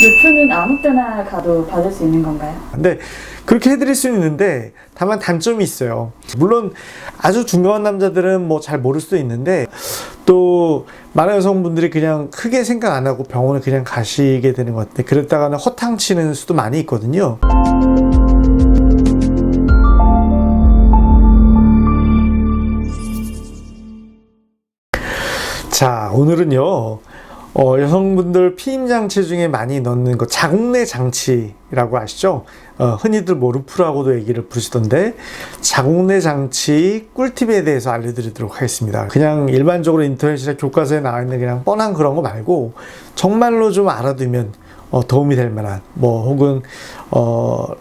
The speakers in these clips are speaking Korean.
루프는 아무 때나 가도 받을 수 있는 건가요? 근데 그렇게 해드릴 수는 있는데 다만 단점이 있어요. 물론 아주 중요한 남자들은 뭐 잘 모를 수도 있는데 또 많은 여성분들이 그냥 크게 생각 안 하고 병원에 그냥 가시게 되는 것 같아요. 그랬다가는 허탕치는 수도 많이 있거든요. 자, 오늘은요. 여성분들 피임장치 중에 많이 넣는 거 자궁내 장치라고 아시죠? 흔히들 뭐 루프라고도 얘기를 부르시던데 자궁내 장치 꿀팁에 대해서 알려드리도록 하겠습니다. 그냥 일반적으로 인터넷이나 교과서에 나와 있는 그냥 뻔한 그런 거 말고 정말로 좀 알아두면 도움이 될 만한 혹은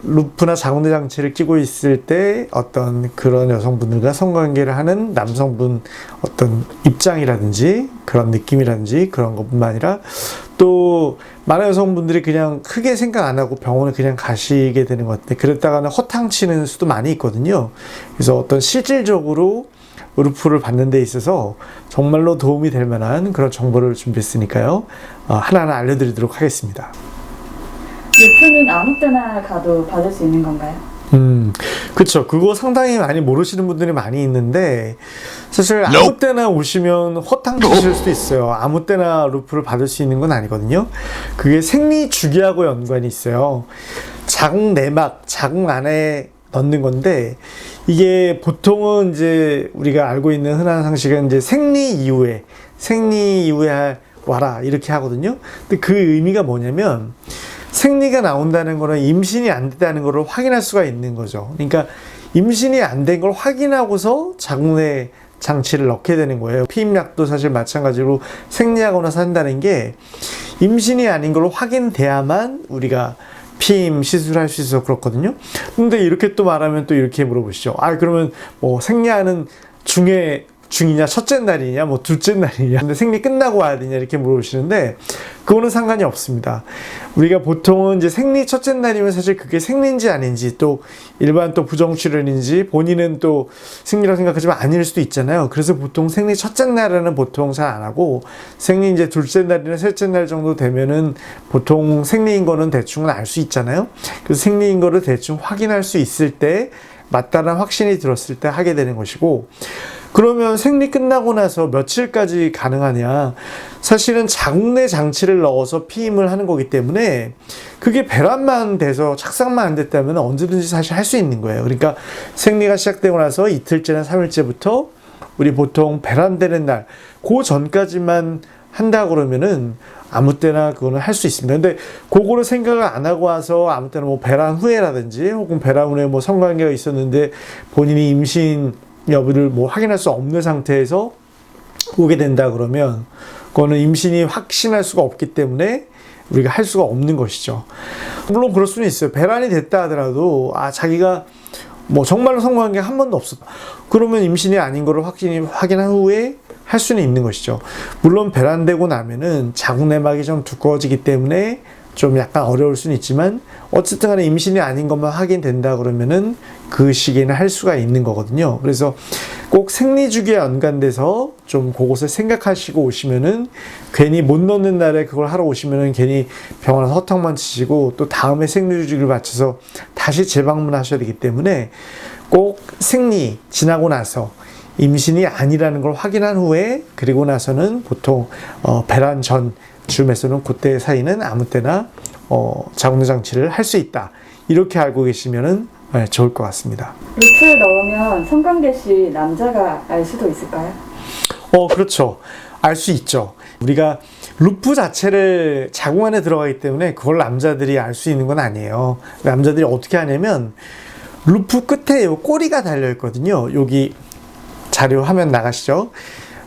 루프나 자궁내 장치를 끼고 있을 때 어떤 그런 여성분들과 성관계를 하는 남성분 어떤 입장이라든지 그런 느낌이라든지 그런 것뿐만 아니라 또 많은 여성분들이 그냥 크게 생각 안 하고 병원에 그냥 가시게 되는 것 같아요. 그랬다가는 허탕치는 수도 많이 있거든요. 그래서 어떤 실질적으로 루프를 받는 데 있어서 정말로 도움이 될 만한 그런 정보를 준비했으니까요. 하나하나 알려드리도록 하겠습니다. 루프는 아무 때나 가도 받을 수 있는 건가요? 그쵸. 그거 상당히 많이 모르시는 분들이 많이 있는데 사실 아무 때나 오시면 허탕 치실 수도 있어요. 아무 때나 루프를 받을 수 있는 건 아니거든요. 그게 생리 주기하고 연관이 있어요. 자궁 내막, 자궁 안에 넣는 건데 이게 보통은 이제 우리가 알고 있는 흔한 상식은 이제 생리 이후에 와라 이렇게 하거든요. 근데 그 의미가 뭐냐면 생리가 나온다는 거는 임신이 안 됐다는 것을 확인할 수가 있는 거죠. 그러니까 임신이 안 된 걸 확인하고서 자궁내 장치를 넣게 되는 거예요. 피임약도 사실 마찬가지로 생리하고 나서 한다는 게 임신이 아닌 걸 확인돼야만 우리가 피임 시술할 수 있어서 그렇거든요. 근데 이렇게 또 말하면 또 이렇게 물어보시죠. 그러면 생리하는 중이냐, 첫째 날이냐, 둘째 날이냐, 근데 생리 끝나고 와야 되냐, 이렇게 물어보시는데, 그거는 상관이 없습니다. 우리가 보통은 이제 생리 첫째 날이면 사실 그게 생리인지 아닌지, 또 일반 또 부정출혈인지, 본인은 또 생리라고 생각하지만 아닐 수도 있잖아요. 그래서 보통 생리 첫째 날에는 보통 잘 안 하고, 생리 이제 둘째 날이나 셋째 날 정도 되면은 보통 생리인 거는 대충은 알 수 있잖아요. 그래서 생리인 거를 대충 확인할 수 있을 때, 맞다는 확신이 들었을 때 하게 되는 것이고, 그러면 생리 끝나고 나서 며칠까지 가능하냐? 사실은 자궁내 장치를 넣어서 피임을 하는 거기 때문에 그게 배란만 돼서 착상만 안 됐다면 언제든지 사실 할 수 있는 거예요. 그러니까 생리가 시작되고 나서 이틀째나 3일째부터 우리 보통 배란되는 날, 그 전까지만 한다 그러면은 아무 때나 그거는 할 수 있습니다. 근데 그거를 생각을 안 하고 와서 아무 때나 배란 후에라든지 혹은 배란 후에 성관계가 있었는데 본인이 임신 여부를 확인할 수 없는 상태에서 오게 된다 그러면 그거는 임신이 확신할 수가 없기 때문에 우리가 할 수가 없는 것이죠. 물론 그럴 수는 있어요. 배란이 됐다 하더라도 자기가 정말로 성관계가 한 번도 없었다. 그러면 임신이 아닌 거를 확인한 후에 할 수는 있는 것이죠. 물론 배란되고 나면은 자궁내막이 좀 두꺼워지기 때문에 좀 약간 어려울 수는 있지만 어쨌든 간에 임신이 아닌 것만 확인된다 그러면은 그 시기에는 할 수가 있는 거거든요. 그래서 꼭 생리주기에 연관돼서 좀 그것을 생각하시고 오시면은 괜히 못 넣는 날에 그걸 하러 오시면은 괜히 병원에서 허탕만 치시고 또 다음에 생리주기를 맞춰서 다시 재방문하셔야 되기 때문에 꼭 생리 지나고 나서 임신이 아니라는 걸 확인한 후에 그리고 나서는 보통 배란 전 즈음에서는 그때 사이는 아무 때나 자궁내 장치를 할 수 있다. 이렇게 알고 계시면은 좋을 것 같습니다. 루프를 넣으면 성관계 시 남자가 알 수도 있을까요? 그렇죠. 알 수 있죠. 우리가 루프 자체를 자궁 안에 들어가기 때문에 그걸 남자들이 알 수 있는 건 아니에요. 남자들이 어떻게 하냐면 루프 끝에 꼬리가 달려 있거든요. 여기 자료 화면 나가시죠.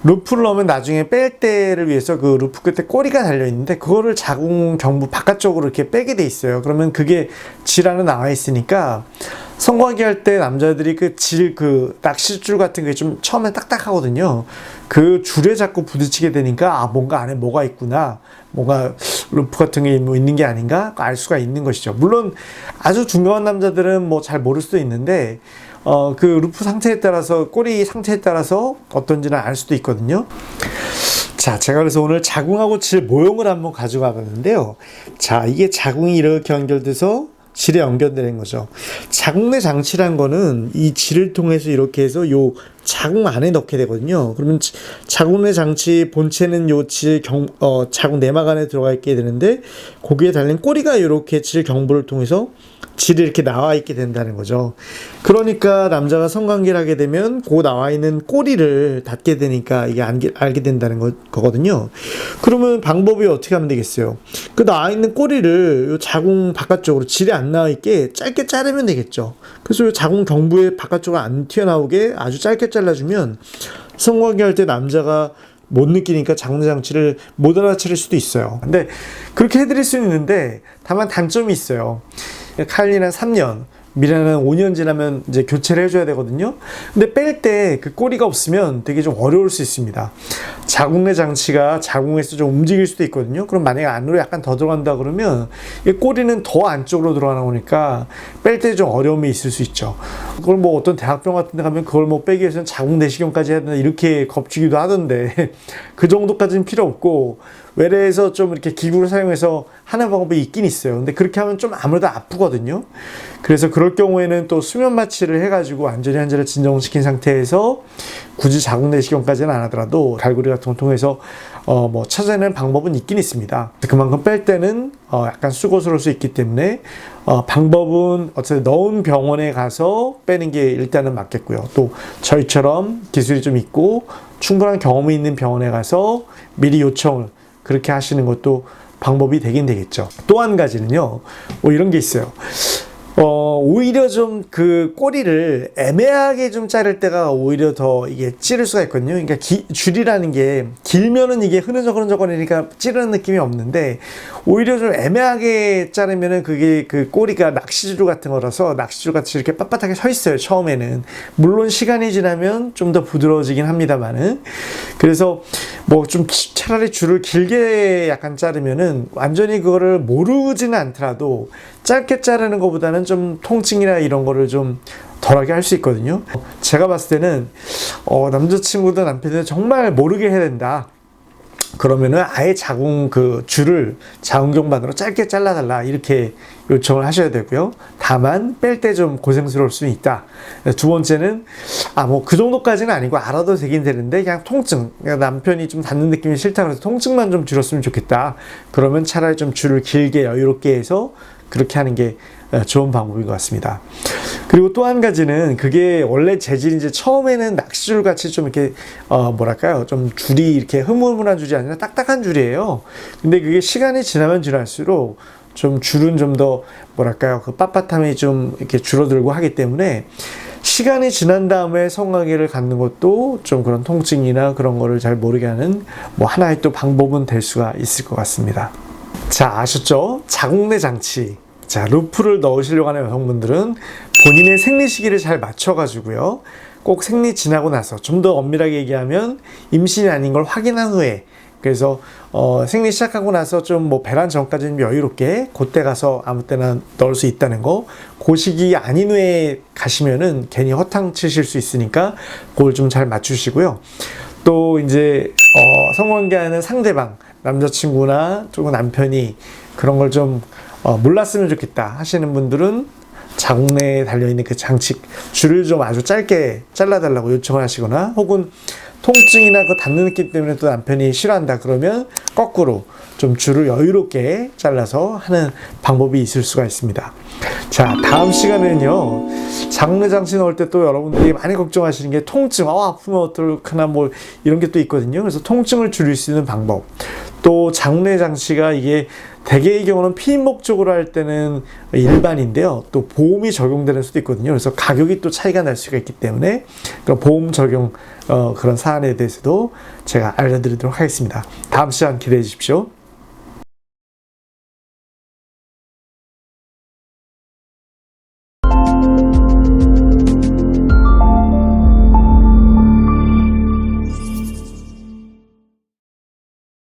루프를 넣으면 나중에 뺄 때를 위해서 그 루프 끝에 꼬리가 달려 있는데 그거를 자궁 경부 바깥쪽으로 이렇게 빼게 돼 있어요. 그러면 그게 질 안에 나와 있으니까 성관계 할 때 남자들이 그 낚싯줄 같은 게 좀 처음에 딱딱하거든요. 그 줄에 자꾸 부딪히게 되니까 뭔가 안에 뭐가 있구나, 뭔가 루프 같은 게 있는 게 아닌가 알 수가 있는 것이죠. 물론 아주 중요한 남자들은 잘 모를 수도 있는데 그 루프 상태에 따라서 꼬리 상태에 따라서 어떤지는 알 수도 있거든요. 자, 제가 그래서 오늘 자궁하고 질 모형을 한번 가져가 봤는데요. 자, 이게 자궁이 이렇게 연결돼서 질에 연결되는 거죠. 자궁내 장치란 거는 이 질을 통해서 이렇게 해서 요 자궁 안에 넣게 되거든요. 그러면 자궁내 장치 본체는 요 자궁 내막 안에 들어가 있게 되는데 거기에 달린 꼬리가 이렇게 질 경부를 통해서 질이 이렇게 나와 있게 된다는 거죠. 그러니까 남자가 성관계를 하게 되면 그 나와 있는 꼬리를 닿게 되니까 이게 알게 된다는 거거든요. 그러면 방법이 어떻게 하면 되겠어요? 그 나와 있는 꼬리를 요 자궁 바깥쪽으로 질이 안 나와 있게 짧게 자르면 되겠죠. 그래서 요 자궁 경부의 바깥쪽으로 안 튀어나오게 아주 짧게 잘라주면 성관계할 때 남자가 못 느끼니까 자궁내 장치를 못 알아차릴 수도 있어요. 근데 그렇게 해드릴 수는 있는데 다만 단점이 있어요. 칼리는 3년, 미라는 5년 지나면 이제 교체를 해줘야 되거든요. 근데 뺄 때 그 꼬리가 없으면 되게 좀 어려울 수 있습니다. 자궁내 장치가 자궁에서 좀 움직일 수도 있거든요. 그럼 만약에 안으로 약간 더 들어간다 그러면 이 꼬리는 더 안쪽으로 들어가니까 뺄 때 좀 어려움이 있을 수 있죠. 그걸 뭐 어떤 대학병 같은 데 가면 그걸 뭐 빼기 위해서는 자궁 내시경까지 해야 된다 이렇게 겁주기도 하던데 그 정도까지는 필요 없고 외래에서 좀 이렇게 기구를 사용해서 하는 방법이 있긴 있어요. 근데 그렇게 하면 좀 아무래도 아프거든요. 그래서 그럴 경우에는 또 수면 마취를 해가지고 완전히 환자를 진정시킨 상태에서 굳이 자궁 내시경까지는 안 하더라도 갈고리 같은 걸 통해서 뭐 찾아내는 방법은 있긴 있습니다. 그만큼 뺄 때는 약간 수고스러울 수 있기 때문에 방법은 어쨌든 넣은 병원에 가서 빼는 게 일단은 맞겠고요. 또 저희처럼 기술이 좀 있고 충분한 경험이 있는 병원에 가서 미리 요청을 그렇게 하시는 것도 방법이 되긴 되겠죠. 또 한 가지는요, 뭐 이런 게 있어요. 오히려 좀 그 꼬리를 애매하게 좀 자를 때가 오히려 더 이게 찌를 수가 있거든요. 그러니까 줄이라는 게 길면은 이게 흐느적흐느적거리니까 찌르는 느낌이 없는데 오히려 좀 애매하게 자르면은 그게 그 꼬리가 낚시줄 같은 거라서 낚시줄 같이 이렇게 빳빳하게 서 있어요. 처음에는. 물론 시간이 지나면 좀 더 부드러워지긴 합니다만은. 그래서 뭐 좀 차라리 줄을 길게 약간 자르면은 완전히 그거를 모르지는 않더라도 짧게 자르는 것보다는 좀 통증이나 이런 거를 좀 덜하게 할 수 있거든요. 제가 봤을 때는 남자친구든 남편든 정말 모르게 해야 된다. 그러면은 아예 자궁 그 줄을 자궁경반으로 짧게 잘라달라 이렇게 요청을 하셔야 되고요. 다만 뺄 때 좀 고생스러울 수는 있다. 두 번째는 뭐 그 정도까지는 아니고 알아도 되긴 되는데 그냥 통증, 그러니까 남편이 좀 닿는 느낌이 싫다 그래서 통증만 좀 줄였으면 좋겠다. 그러면 차라리 좀 줄을 길게 여유롭게 해서 그렇게 하는 게 좋은 방법인 것 같습니다. 그리고 또 한 가지는 그게 원래 재질이 이제 처음에는 낚시줄 같이 좀 이렇게 뭐랄까요, 좀 줄이 이렇게 흐물흐물한 줄이 아니라 딱딱한 줄이에요. 근데 그게 시간이 지나면 지날수록 좀 줄은 좀 더 뭐랄까요, 그 빳빳함이 좀 이렇게 줄어들고 하기 때문에 시간이 지난 다음에 성관계를 갖는 것도 좀 그런 통증이나 그런 거를 잘 모르게 하는 뭐 하나의 또 방법은 될 수가 있을 것 같습니다. 자, 아셨죠? 자궁내 장치. 자, 루프를 넣으시려고 하는 여성분들은 본인의 생리 시기를 잘 맞춰가지고요. 꼭 생리 지나고 나서 좀 더 엄밀하게 얘기하면 임신이 아닌 걸 확인한 후에 그래서 생리 시작하고 나서 좀 뭐 배란 전까지는 여유롭게 그때 가서 아무 때나 넣을 수 있다는 거, 그 시기 아닌 후에 가시면은 괜히 허탕 치실 수 있으니까 그걸 좀 잘 맞추시고요. 또 이제 성관계하는 상대방, 남자친구나 또 남편이 그런 걸 좀 몰랐으면 좋겠다 하시는 분들은 자궁내에 달려있는 그 장치 줄을 좀 아주 짧게 잘라달라고 요청을 하시거나 혹은 통증이나 그 닿는 느낌 때문에 또 남편이 싫어한다 그러면 거꾸로 좀 줄을 여유롭게 잘라서 하는 방법이 있을 수가 있습니다. 자, 다음 시간에는요, 자궁내 장치 넣을 때 또 여러분들이 많이 걱정하시는 게 통증, 아프면 어떡하나 뭐 이런 게 또 있거든요. 그래서 통증을 줄일 수 있는 방법, 또 자궁내 장치가 이게 대개의 경우는 피임 목적으로 할 때는 일반인데요. 또 보험이 적용되는 수도 있거든요. 그래서 가격이 또 차이가 날 수가 있기 때문에 그 보험 적용 그런 사안에 대해서도 제가 알려드리도록 하겠습니다. 다음 시간 기대해 주십시오.